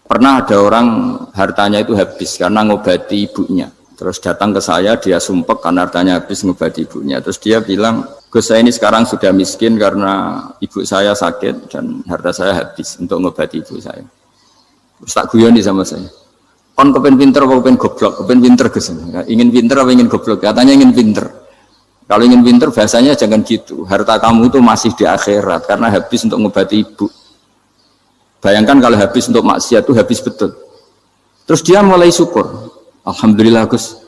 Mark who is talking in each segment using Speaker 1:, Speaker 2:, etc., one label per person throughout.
Speaker 1: Pernah ada orang hartanya itu habis karena ngobati ibunya. Terus datang ke saya, dia sumpek karena hartanya habis ngobati ibunya. Terus dia bilang, Gus saya ini sekarang sudah miskin karena ibu saya sakit dan harta saya habis untuk ngobati ibu saya. Terus tak guyoni sama saya. Kon kepen pinter apa kepen goblok? Kepen pinter Gus. Ingin pinter apa ingin goblok? Katanya ingin pinter. Kalau ingin pinter bahasanya jangan gitu. Harta kamu itu masih di akhirat karena habis untuk ngobati ibu. Bayangkan kalau habis untuk maksiat itu habis betul. Terus dia mulai syukur. Alhamdulillah Gus,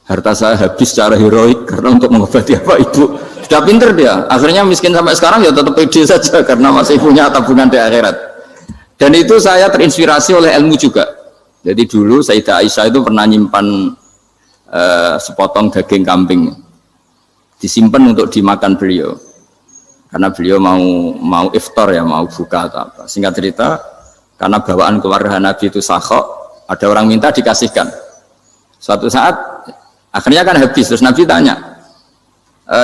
Speaker 1: harta saya habis secara heroik karena untuk mengobati apa ibu. Sudah pinter dia. Akhirnya miskin sampai sekarang ya tetap pede saja karena masih punya tabungan di akhirat. Dan itu saya terinspirasi oleh ilmu juga. Jadi dulu Sayyidah Aisyah itu pernah nyimpan sepotong daging kambing, disimpan untuk dimakan beliau. Karena beliau mau iftar ya, mau buka atau apa. Singkat cerita, karena bawaan keluarga Nabi itu sakhok, ada orang minta dikasihkan. Suatu saat, akhirnya kan habis. Terus Nabi tanya,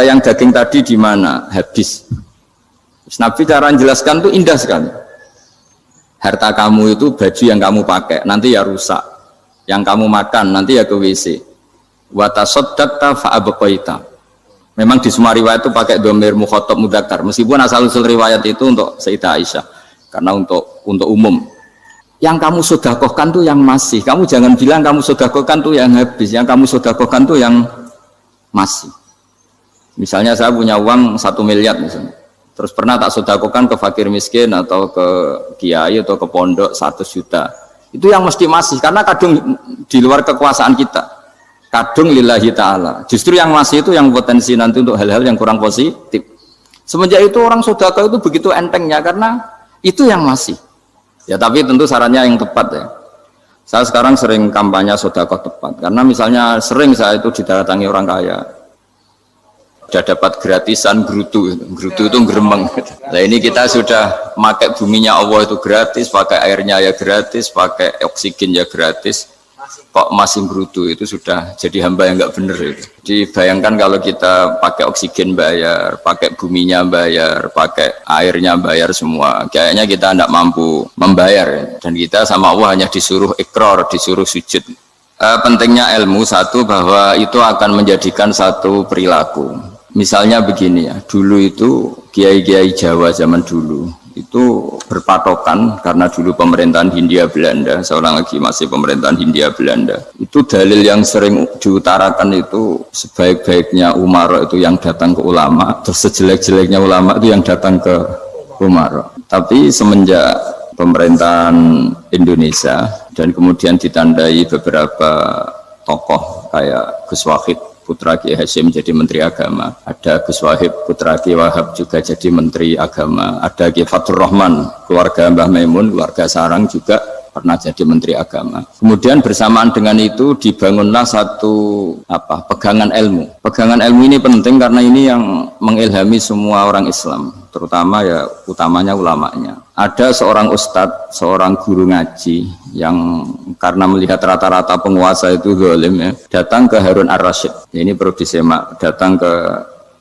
Speaker 1: yang daging tadi di mana? Habis. Terus Nabi cara menjelaskan itu indah sekali. Harta kamu itu baju yang kamu pakai, nanti ya rusak. Yang kamu makan, nanti ya ke WC. Wa tasaddaqta fa abqaita. Memang di semua riwayat itu pakai dhamir mukhatab mudzakkar. Meskipun asal-usul riwayat itu untuk Sayyidah Aisyah. Karena untuk umum. Yang kamu sedekahkan tuh yang masih. Kamu jangan bilang kamu sedekahkan tuh yang habis. Yang kamu sedekahkan tuh yang masih. Misalnya saya punya uang 1 miliar misalnya. Terus pernah tak sedekahkan ke fakir miskin atau ke kiai atau ke pondok 100 juta. Itu yang mesti masih. Karena kadang di luar kekuasaan kita. Kadung lillahi ta'ala. Justru yang masih itu yang potensi nanti untuk hal-hal yang kurang positif. Semenjak itu orang sedekah itu begitu entengnya karena itu yang masih. Ya tapi tentu sarannya yang tepat ya. Saya sekarang sering kampanye sedekah tepat karena misalnya sering saya itu didatangi orang kaya. Sudah dapat gratisan gerutu itu geremeng. Nah ini kita sudah pakai buminya Allah itu gratis, pakai airnya ya gratis, pakai oksigen ya gratis. Kok masih gerutu itu sudah jadi hamba yang nggak bener itu. Dibayangkan kalau kita pakai oksigen bayar, pakai buminya bayar, pakai airnya bayar semua, kayaknya kita tidak mampu membayar dan kita sama Allah hanya disuruh ikrar, disuruh sujud. Pentingnya ilmu satu bahwa itu akan menjadikan satu perilaku. Misalnya begini ya, dulu itu kiai-kiai Jawa zaman dulu itu berpatokan karena dulu pemerintahan Hindia Belanda, seorang lagi masih pemerintahan Hindia Belanda. Itu dalil yang sering diutarakan itu sebaik-baiknya umara itu yang datang ke ulama, terus sejelek-jeleknya ulama itu yang datang ke umara. Tapi semenjak pemerintahan Indonesia dan kemudian ditandai beberapa tokoh kayak Gus Wahid putra Kiai Hasyim jadi Menteri Agama, ada Gus Wahib putra Kiai Wahab juga jadi Menteri Agama, ada Kiai Fathur Rahman keluarga Mbah Maimun, keluarga Sarang juga pernah jadi Menteri Agama. Kemudian bersamaan dengan itu dibangunlah satu pegangan ilmu. Pegangan ilmu ini penting karena ini yang mengilhami semua orang Islam, terutama ya utamanya ulamanya. Ada seorang ustadz, seorang guru ngaji yang karena melihat rata-rata penguasa itu zalim ya, datang ke Harun Ar-Rasyid. Ini perlu disemak, datang ke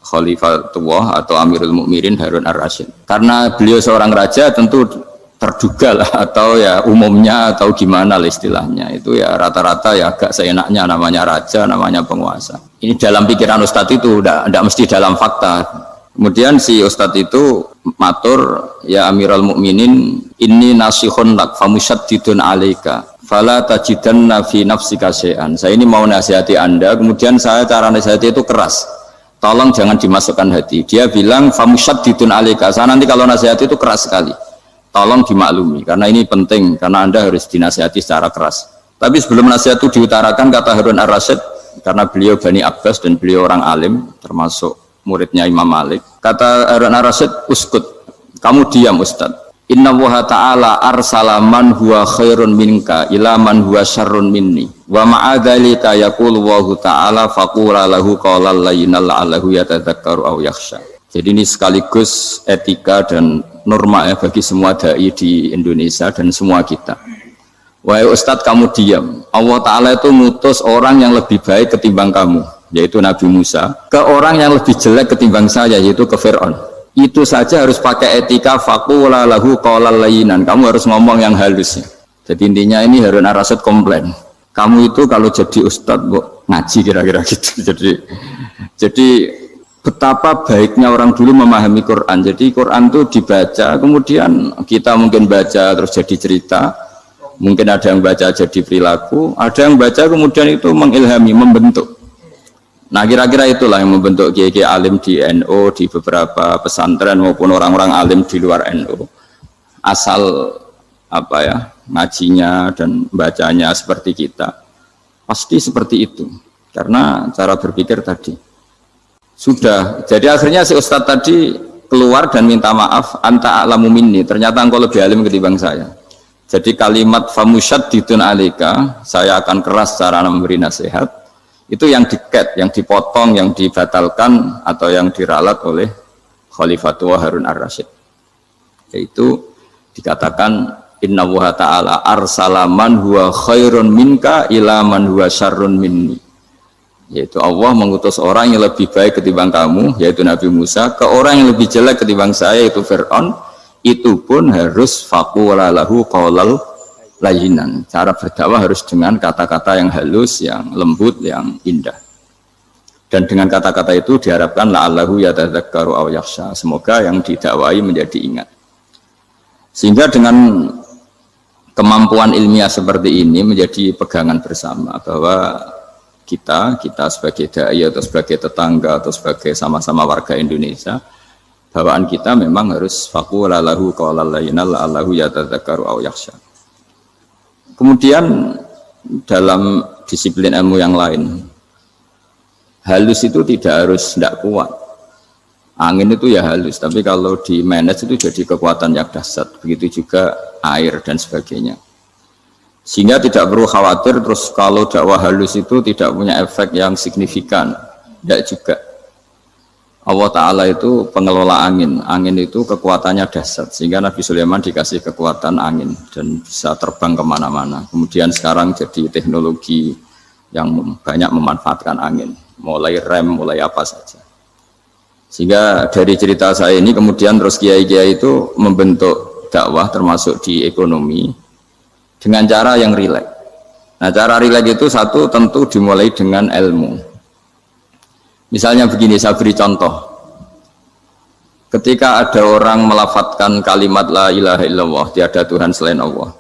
Speaker 1: Khalifatullah atau Amirul Mukminin Harun Ar-Rasyid. Karena beliau seorang raja tentu terduga lah atau ya umumnya atau gimana lah istilahnya. Itu ya rata-rata ya agak seenaknya namanya raja, namanya penguasa. Ini dalam pikiran ustadz itu tidak mesti dalam fakta. Kemudian si ustadz itu matur, ya Amirul Mukminin, inni nasihun lak famusyaddidun alaika fala tajidanna fi nafsika syai'an. Saya ini mau nasihati Anda, kemudian saya cara nasihati itu keras. Tolong jangan dimasukkan hati. Dia bilang famusyaddidun alaika. Saya nanti kalau nasihati itu keras sekali. Tolong dimaklumi karena ini penting karena Anda harus dinasihati secara keras. Tapi sebelum nasihat itu diutarakan kata Harun Ar-Rasyid, karena beliau Bani Abbas dan beliau orang alim termasuk muridnya Imam Malik. Kata Harun Ar-Rasyid, uskut, kamu diam Ustaz. Inna Allaha ta'ala arsala man huwa khairun minka ila man huwa syarrun minni. Wa ma'adhalika yaqulu Allahu ta'ala faqula lahu qawlan layyinan la'allahu yatadzakkaru aw yakhsha. Jadi ini sekaligus etika dan norma ya bagi semua dai di Indonesia dan semua kita. Wahai Ustadz kamu diam. Allah Ta'ala itu ngutus orang yang lebih baik ketimbang kamu, yaitu Nabi Musa, ke orang yang lebih jelek ketimbang saya, yaitu ke Fir'aun. Itu saja harus pakai etika, faqula lahu qawlan layyinan. Kamu harus ngomong yang halus. Jadi intinya ini Harun Ar-Rasyid komplain. Kamu itu kalau jadi ustadz kok ngaji kira-kira gitu. Jadi betapa baiknya orang dulu memahami Quran. Jadi Quran itu dibaca, kemudian kita mungkin baca terus jadi cerita, mungkin ada yang baca jadi perilaku, ada yang baca kemudian itu mengilhami, membentuk. Nah kira-kira itulah yang membentuk kiai-kiai alim di NU, di beberapa pesantren maupun orang-orang alim di luar NU. Asal apa ya, ngajinya dan bacanya seperti kita, pasti seperti itu. Karena cara berpikir tadi sudah, jadi akhirnya si ustadz tadi keluar dan minta maaf, anta a'lamu minni, ternyata engkau lebih alim ketimbang saya. Jadi kalimat famusyaddidun alika, saya akan keras cara memberi nasihat, itu yang diket, yang dipotong, yang dibatalkan atau yang diralat oleh Khalifatul Harun Ar-Rasyid. Yaitu dikatakan Inna Allaha ta'ala arsala man huwa khairun minka ila man huwa syarrun minni. Yaitu Allah mengutus orang yang lebih baik ketimbang kamu, yaitu Nabi Musa, ke orang yang lebih jelek ketimbang saya, yaitu Fir'aun. Itu pun harus faqula lahu qaulal layyinan. Cara berdakwah harus dengan kata-kata yang halus, yang lembut, yang indah. Dan dengan kata-kata itu diharapkan la'allahu yatadzakkaru aw yakhsha. Semoga yang didakwai menjadi ingat. Sehingga dengan kemampuan ilmiah seperti ini menjadi pegangan bersama bahwa kita sebagai dai atau sebagai tetangga atau sebagai sama-sama warga Indonesia, bawaan kita memang harus faqula lahu qaulal layyinan la'allahu yatadzakkaru aw yakhsha. Kemudian dalam disiplin ilmu yang lain, halus itu tidak kuat. Angin itu ya halus, tapi kalau di manage itu jadi kekuatan yang dahsyat. Begitu juga air dan sebagainya. Sehingga tidak perlu khawatir terus kalau dakwah halus itu tidak punya efek yang signifikan. Tidak juga. Allah Ta'ala itu pengelola angin. Angin itu kekuatannya dahsyat. Sehingga Nabi Sulaiman dikasih kekuatan angin dan bisa terbang kemana-mana. Kemudian sekarang jadi teknologi yang banyak memanfaatkan angin. Mulai rem, mulai apa saja. Sehingga dari cerita saya ini kemudian terus kiai-kiai itu membentuk dakwah termasuk di ekonomi dengan cara yang rileks. Nah cara rileks itu satu tentu dimulai dengan ilmu. Misalnya begini, saya beri contoh. Ketika ada orang melafadzkan kalimat la ilaha illallah, tiada Tuhan selain Allah.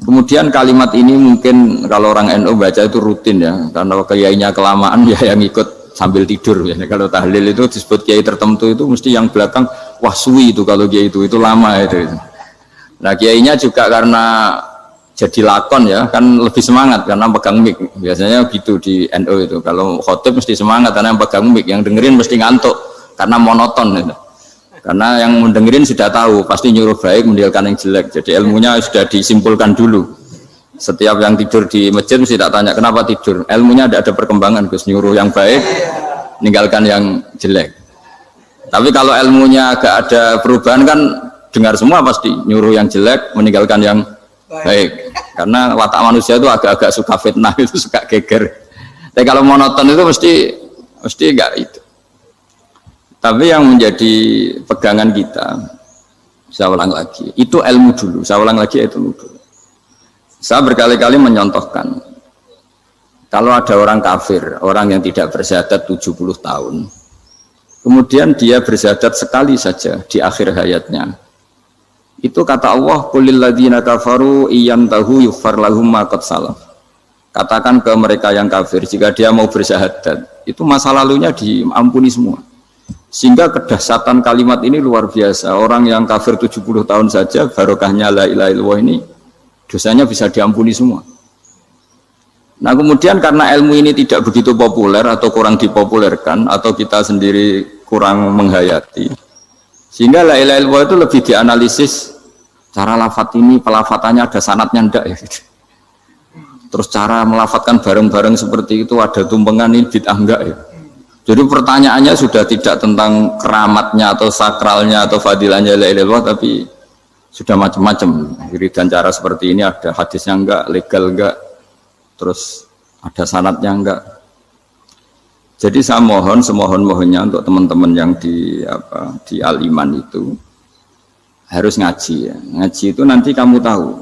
Speaker 1: Kemudian kalimat ini mungkin kalau orang NU baca itu rutin ya, karena kiainya kelamaan ya yang ikut sambil tidur ya. Kalau tahlil itu disebut kiai tertentu itu mesti yang belakang wah suwi itu kalau kiai itu lama itu. Nah kiainya juga karena jadi lakon ya kan lebih semangat karena pegang mic. Biasanya gitu di NU itu. Kalau khotib mesti semangat karena yang pegang mic, yang dengerin mesti ngantuk karena monoton gitu. Karena yang mendengerin sudah tahu pasti nyuruh baik meninggalkan yang jelek. Jadi ilmunya sudah disimpulkan dulu. Setiap yang tidur di masjid mesti tak tanya kenapa tidur. Ilmunya tidak ada perkembangan, Gus, nyuruh yang baik, meninggalkan yang jelek. Tapi kalau ilmunya agak ada perubahan kan dengar semua pasti nyuruh yang jelek, meninggalkan yang baik. Karena watak manusia itu agak-agak suka fitnah, itu suka geger. Tapi kalau monoton itu mesti enggak itu. Tapi yang menjadi pegangan kita, saya ulang lagi, itu ilmu dulu. Saya ulang lagi itu ilmu dulu. Saya berkali-kali menyontohkan kalau ada orang kafir, orang yang tidak bersyahadat 70 tahun, kemudian dia bersyahadat sekali saja di akhir hayatnya, itu kata Allah qulil ladzina kafaru iyantahu yughfar lahum ma qad salaf. Katakan ke mereka yang kafir jika dia mau bersyahadat itu masa lalunya diampuni semua. Sehingga kedahsyatan kalimat ini luar biasa. Orang yang kafir 70 tahun saja barokahnya la ilaha illallah ini dosanya bisa diampuni semua. Nah kemudian karena ilmu ini tidak begitu populer atau kurang dipopulerkan atau kita sendiri kurang menghayati, sehingga la ilaha illallah itu lebih dianalisis cara lafadz ini, pelafatannya ada sanadnya enggak ya gitu. Terus cara melafatkan bareng-bareng seperti itu ada tumpengan ini bid'ah enggak ya. Jadi pertanyaannya sudah tidak tentang keramatnya atau sakralnya atau fadilahnya la ilaha illallah, tapi sudah macam-macam. Dan cara seperti ini ada hadisnya enggak, legal enggak, terus ada sanadnya enggak. Jadi saya mohon semohon-mohonnya untuk teman-teman yang di Al-Iman itu harus ngaji ya. Ngaji itu nanti kamu tahu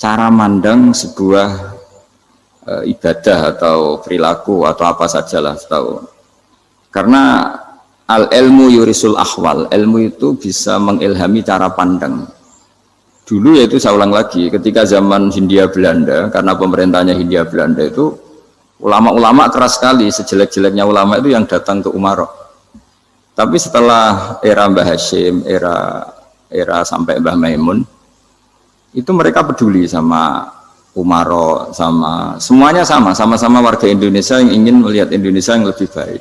Speaker 1: cara mandang sebuah ibadah atau perilaku atau apa sajalah tahu. Karena al ilmu yurisul ahwal, ilmu itu bisa mengilhami cara pandang. Dulu yaitu saya ulang lagi, ketika zaman Hindia Belanda, karena pemerintahnya Hindia Belanda itu ulama-ulama keras sekali, sejelek-jeleknya ulama itu yang datang ke Umaro. Tapi setelah era Mbah Hashim, era sampai Mbah Maimun, itu mereka peduli sama Umaro, sama semuanya sama-sama warga Indonesia yang ingin melihat Indonesia yang lebih baik.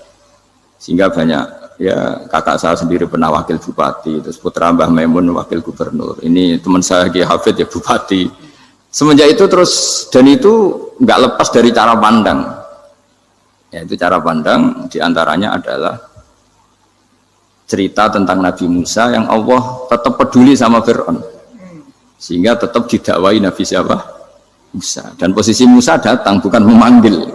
Speaker 1: Sehingga banyak, ya kakak saya sendiri pernah wakil bupati, terus putra Mbah Maimun wakil gubernur, ini teman saya Kiai Hafid ya bupati. Semenjak itu terus, dan itu nggak lepas dari cara pandang. Ya, itu cara pandang diantaranya adalah cerita tentang Nabi Musa yang Allah tetap peduli sama Fir'aun, sehingga tetap didakwai Nabi siapa? Musa. Dan posisi Musa datang bukan memanggil.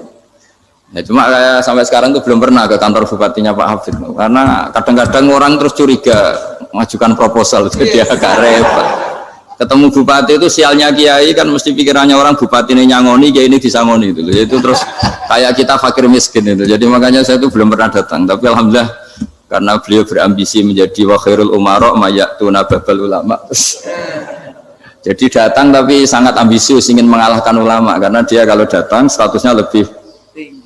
Speaker 1: Ya, cuma sampai sekarang tuh belum pernah ke kantor bupatinya Pak Hafid, karena kadang-kadang orang terus curiga mengajukan proposal, jadi agak repot. Ketemu bupati itu sialnya kiai kan mesti pikirannya orang bupati ini nyangoni, kiai ini disangoni itu. Itu terus kayak kita fakir miskin itu. Jadi makanya saya tuh belum pernah datang. Tapi alhamdulillah karena beliau berambisi menjadi wa khairul umara mayatuna babal ulama. Jadi datang tapi sangat ambisius ingin mengalahkan ulama, karena dia kalau datang statusnya lebih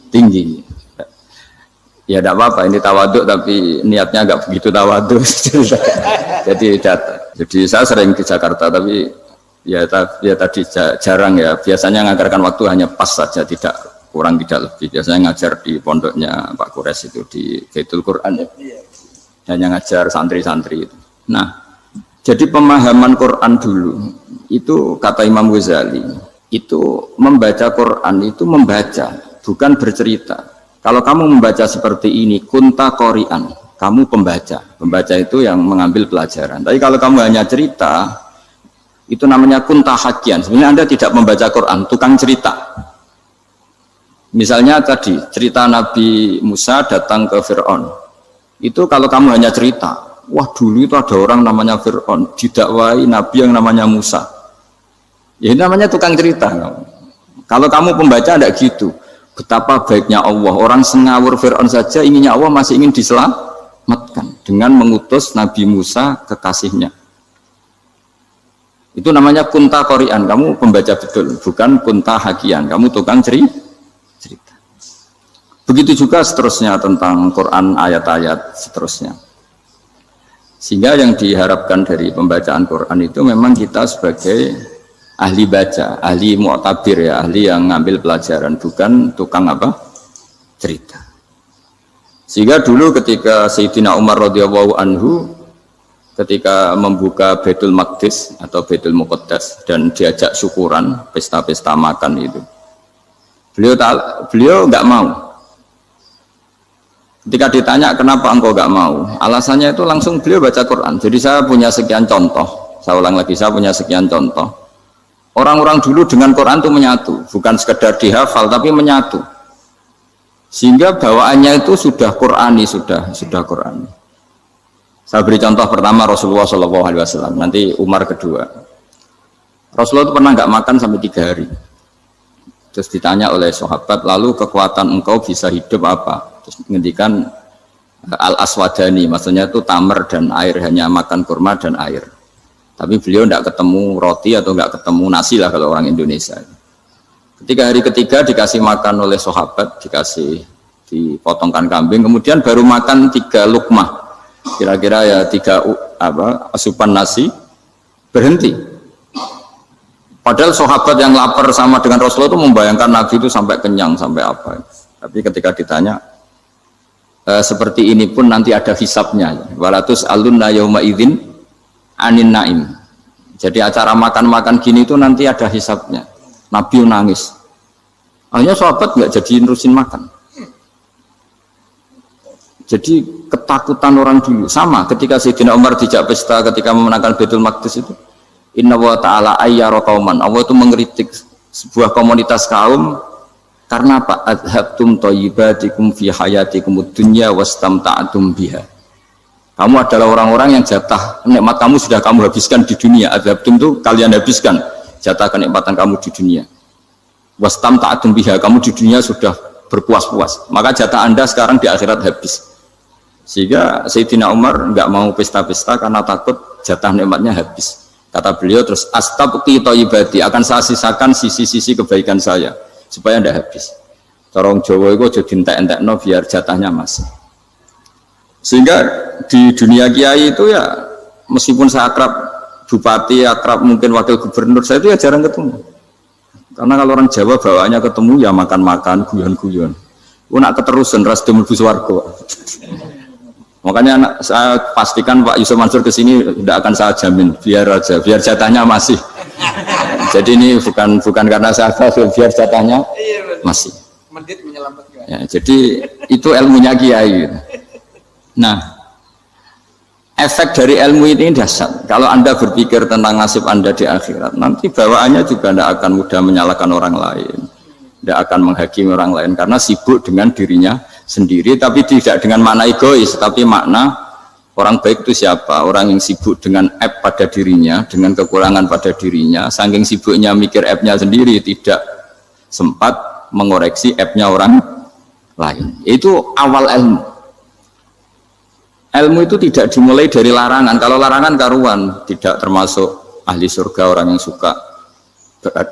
Speaker 1: tinggi. Ya tidak apa-apa, ini tawaduk tapi niatnya agak begitu tawaduk. Jadi datang. Jadi saya sering ke Jakarta tapi ya tadi jarang ya. Biasanya ngajarkan waktu hanya pas saja, tidak kurang tidak lebih. Biasanya ngajar di pondoknya Pak Kures itu di Baitul Quran ya. Hanya ngajar santri-santri itu. Nah, jadi pemahaman Quran dulu itu kata Imam Ghazali itu membaca Quran itu membaca, bukan bercerita. Kalau kamu membaca seperti ini, kunta qori'an, kamu pembaca. Pembaca itu yang mengambil pelajaran. Tapi kalau kamu hanya cerita, itu namanya kunta hakian. Sebenarnya Anda tidak membaca Quran, tukang cerita. Misalnya tadi, cerita Nabi Musa datang ke Fir'aun. Itu kalau kamu hanya cerita, wah dulu itu ada orang namanya Fir'aun, didakwai Nabi yang namanya Musa. Ya ini namanya tukang cerita. Kalau kamu pembaca tidak gitu. Betapa baiknya Allah, orang sengawur Fir'aun saja inginnya Allah masih ingin diselamatkan dengan mengutus Nabi Musa kekasihnya. Itu namanya kunta qori'an, kamu pembaca betul, bukan kunta hakian, kamu tukang cerita. Begitu juga seterusnya tentang Quran, ayat-ayat seterusnya. Sehingga yang diharapkan dari pembacaan Quran itu memang kita sebagai ahli baca, ahli mu'tabir ya, ahli yang ngambil pelajaran, bukan tukang apa? Cerita. Sehingga dulu ketika Sayyidina Umar radhiyallahu anhu ketika membuka Baitul Maqdis atau Baitul Muqaddas dan diajak syukuran, pesta-pesta makan itu. Beliau enggak mau. Ketika ditanya kenapa engkau enggak mau? Alasannya itu langsung beliau baca Quran. Jadi saya punya sekian contoh. Saya ulang lagi, saya punya sekian contoh. Orang-orang dulu dengan Quran itu menyatu, bukan sekedar dihafal tapi menyatu. Sehingga bawaannya itu sudah Qurani, sudah Qurani. Saya beri contoh pertama Rasulullah SAW, nanti Umar kedua. Rasulullah itu pernah nggak makan sampai 3 hari. Terus ditanya oleh sahabat, lalu kekuatan engkau bisa hidup apa? Terus menghentikan al-aswadani, maksudnya itu tamar dan air, hanya makan kurma dan air. Tapi beliau tidak ketemu roti atau tidak ketemu nasi lah kalau orang Indonesia. Ketika hari ketiga dikasih makan oleh sahabat, dikasih dipotongkan kambing, kemudian baru makan 3 lukmah, kira-kira ya 3 asupan nasi, berhenti. Padahal sahabat yang lapar sama dengan Rasulullah itu membayangkan Nabi itu sampai kenyang, sampai apa. Tapi ketika ditanya, seperti ini pun nanti ada hisabnya. Walatus alunna yauma idzin anin naim. Jadi acara makan-makan gini itu nanti ada hisabnya. Nabi nangis. Akhirnya sahabat nggak jadi nerusin makan. Jadi ketakutan orang dulu sama ketika Sayyidina Umar dijak pesta ketika memenangkan Baitul Maqdis itu. Inna wa ta'ala ayyara qauman. Allah itu mengkritik sebuah komunitas kaum karena apa? Adhabtum thayyibatikum fi hayatikumud dunya wastamta'tum biha. Kamu adalah orang-orang yang jatah nikmat kamu sudah kamu habiskan di dunia. Adhabtum itu kalian habiskan jatah kenikmatan kamu di dunia. Wastamta'tum biha, kamu di dunia sudah berpuas-puas. Maka jatah Anda sekarang di akhirat habis. Sehingga Sayyidina Umar enggak mau pesta-pesta karena takut jatah nikmatnya habis. Kata beliau terus, astabqi thayyibati, akan saya sisakan sisi-sisi kebaikan saya supaya tidak habis. Corong Jawa itu aja dientek-entekno biar jatahnya masih. Sehingga di dunia kiai itu ya meskipun saya akrab bupati, akrab mungkin wakil gubernur, saya itu ya jarang ketemu. Karena kalau orang Jawa bawaannya ketemu ya makan-makan, guyon-guyon. Nak keterusan ras mlebu swarga. Makanya saya pastikan Pak Yusuf Mansur ke sini tidak akan saya jamin, biar aja, biar jatahnya masih. Jadi ini bukan karena saya biar jatahnya masih. Ya, jadi itu ilmunya kiai. Nah, efek dari ilmu ini dahsyat. Kalau Anda berpikir tentang nasib Anda di akhirat, nanti bawaannya juga tidak akan mudah menyalahkan orang lain, tidak akan menghakimi orang lain karena sibuk dengan dirinya sendiri, tapi tidak dengan makna egois, tapi makna orang baik itu siapa? Orang yang sibuk dengan aib pada dirinya, dengan kekurangan pada dirinya, saking sibuknya mikir aibnya sendiri, tidak sempat mengoreksi aibnya orang lain. Itu awal ilmu. Ilmu itu tidak dimulai dari larangan. Kalau larangan karuan, tidak termasuk ahli surga orang yang suka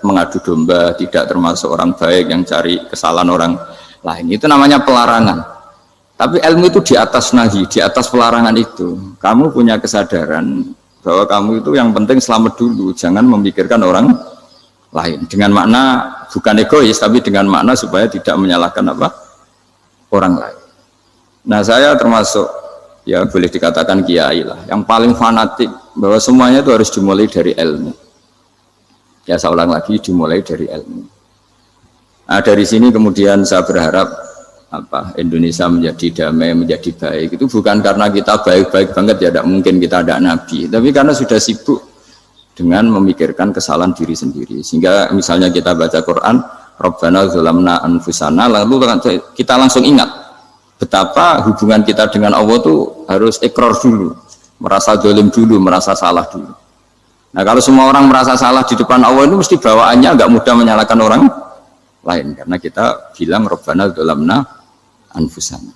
Speaker 1: mengadu domba, tidak termasuk orang baik yang cari kesalahan orang lain. Itu namanya pelarangan. Tapi ilmu itu di atas nahi, di atas pelarangan itu. Kamu punya kesadaran bahwa kamu itu yang penting selamat dulu, jangan memikirkan orang lain. Dengan makna bukan egois, tapi dengan makna supaya tidak menyalahkan orang lain. Nah, saya termasuk ya boleh dikatakan kiai lah, yang paling fanatik bahwa semuanya itu harus dimulai dari ilmu. Ya saya ulang lagi, dimulai dari ilmu. Nah, dari sini kemudian saya berharap Indonesia menjadi damai, menjadi baik. Itu bukan karena kita baik-baik banget ya, tidak mungkin kita ada nabi, tapi karena sudah sibuk dengan memikirkan kesalahan diri sendiri. Sehingga misalnya kita baca Quran, Rabbana zalamna anfusana, lalu kita langsung ingat betapa hubungan kita dengan Allah itu harus ikrar dulu, merasa zalim dulu, merasa salah dulu. Nah, kalau semua orang merasa salah di depan Allah itu mesti bawaannya agak mudah menyalahkan orang lain, karena kita bilang Rabbana zalamna anfusana.